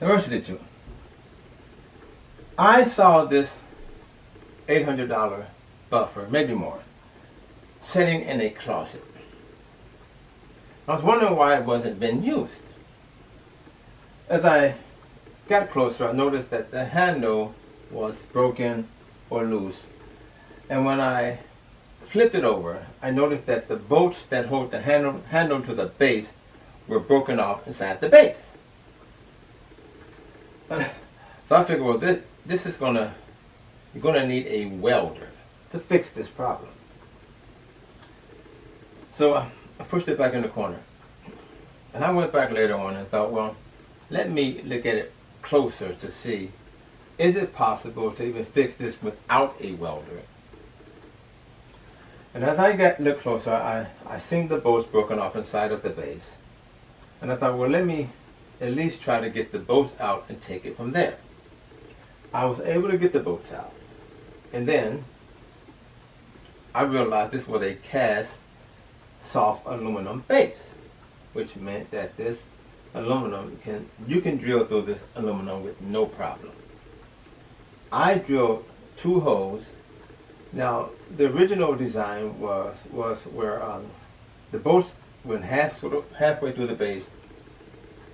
Diversity 2. I saw this $800 buffer, maybe more, sitting in a closet. I was wondering why it wasn't being used. As I got closer, I noticed that the handle was broken or loose. And when I flipped it over, I noticed that the bolts that hold the handle to the base were broken off inside the base. So I figured, well, this is you're gonna need a welder to fix this problem. So I pushed it back in the corner. And I went back later on and thought, well, let me look at it closer to see, is it possible to even fix this without a welder? And as I looked closer, I seen the bolts broken off inside of the base. And I thought, well, let me at least try to get the bolts out and take it from there. I was able to get the bolts out. And then I realized this was a cast soft aluminum base, which meant that this aluminum you can drill through this aluminum with no problem. I drilled 2 holes. Now the original design was where the bolts went halfway through the base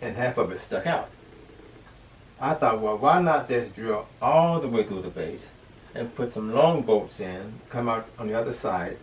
and half of it stuck out. I thought, well, why not just drill all the way through the base and put some long bolts in, come out on the other side,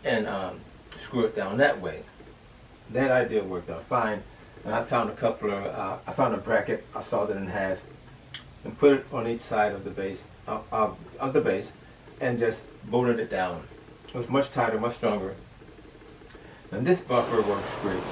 and screw it down that way. That idea worked out fine. And I found I found a bracket, I sawed it in half, and put it on each side of the base, and just bolted it down. It was much tighter, much stronger. And this buffer works great.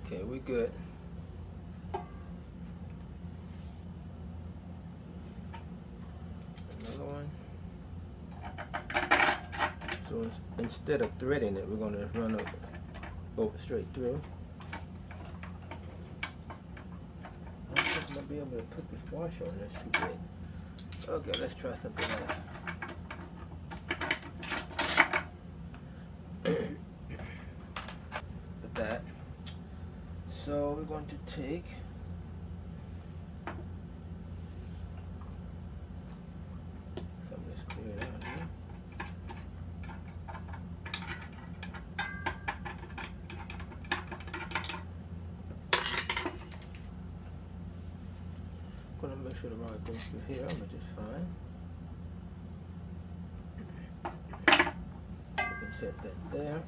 Okay, we're good. Another one. So instead of threading it, we're going to run a bolt straight through. I don't think I'm going to be able to put this washer on this too big. Okay, let's try something else. With that. So we're going to take some of this clear out here. I'm going to make sure the rod goes through here, which is fine. You can set that there.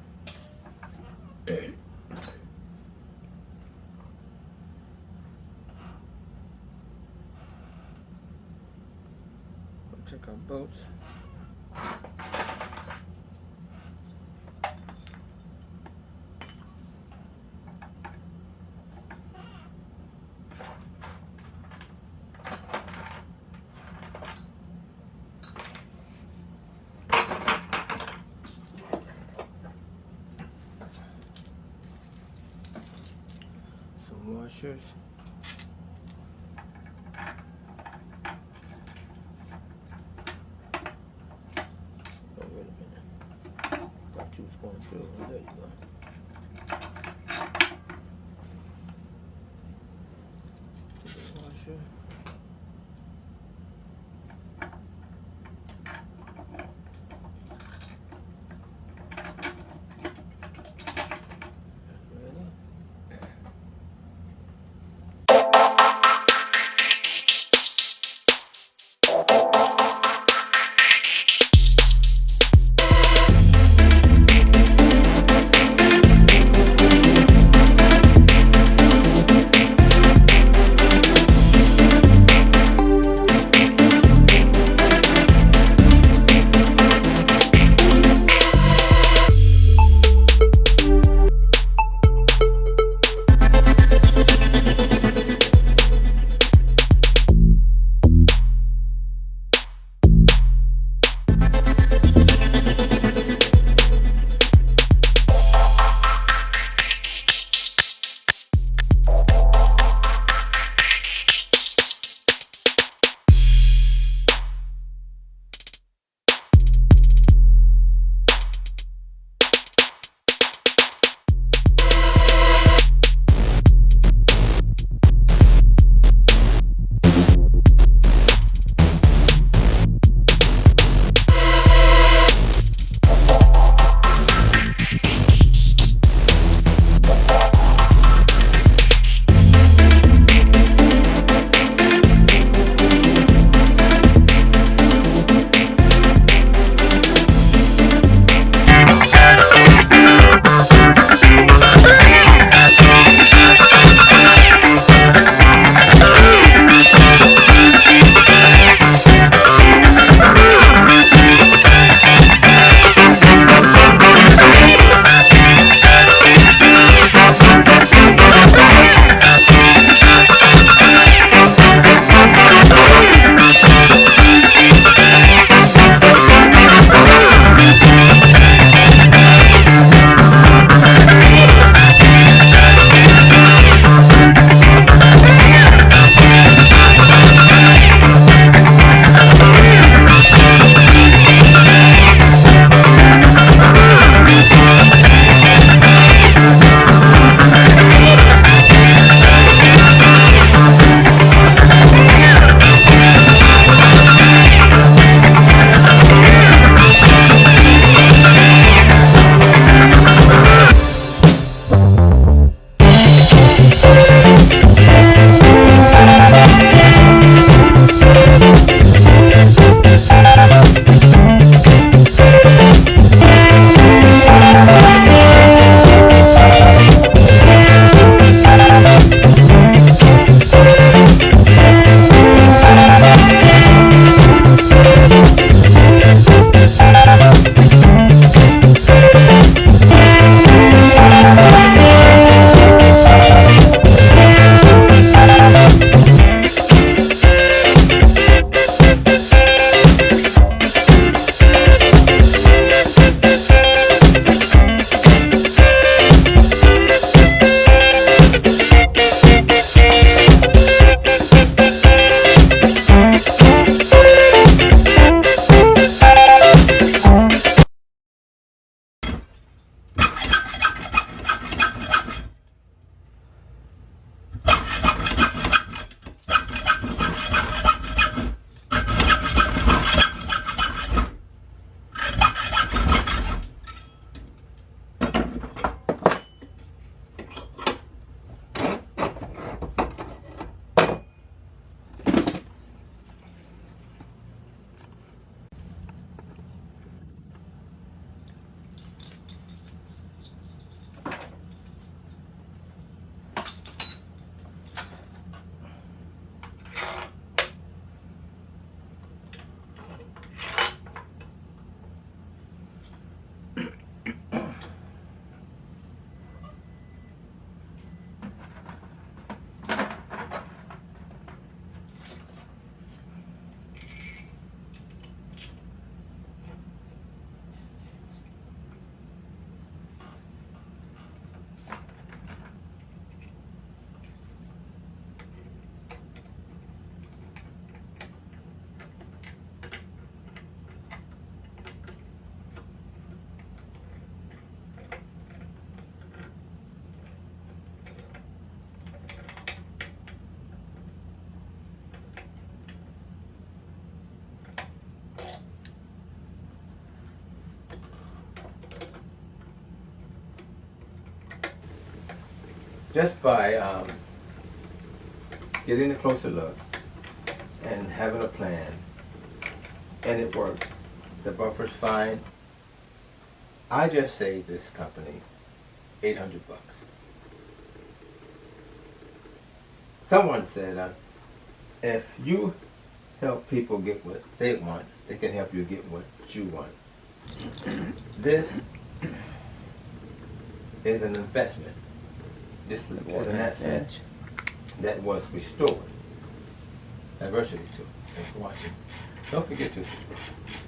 Check our bolts. Some washers. Going through. There you go. The washer. Ready? just by getting a closer look and having a plan, and it worked. The buffer's fine. I just saved this company $800. Someone said, if you help people get what they want, they can help you get what you want. This is an investment. This is an asset that was restored. Diversity too. Thanks for watching. Don't forget to subscribe.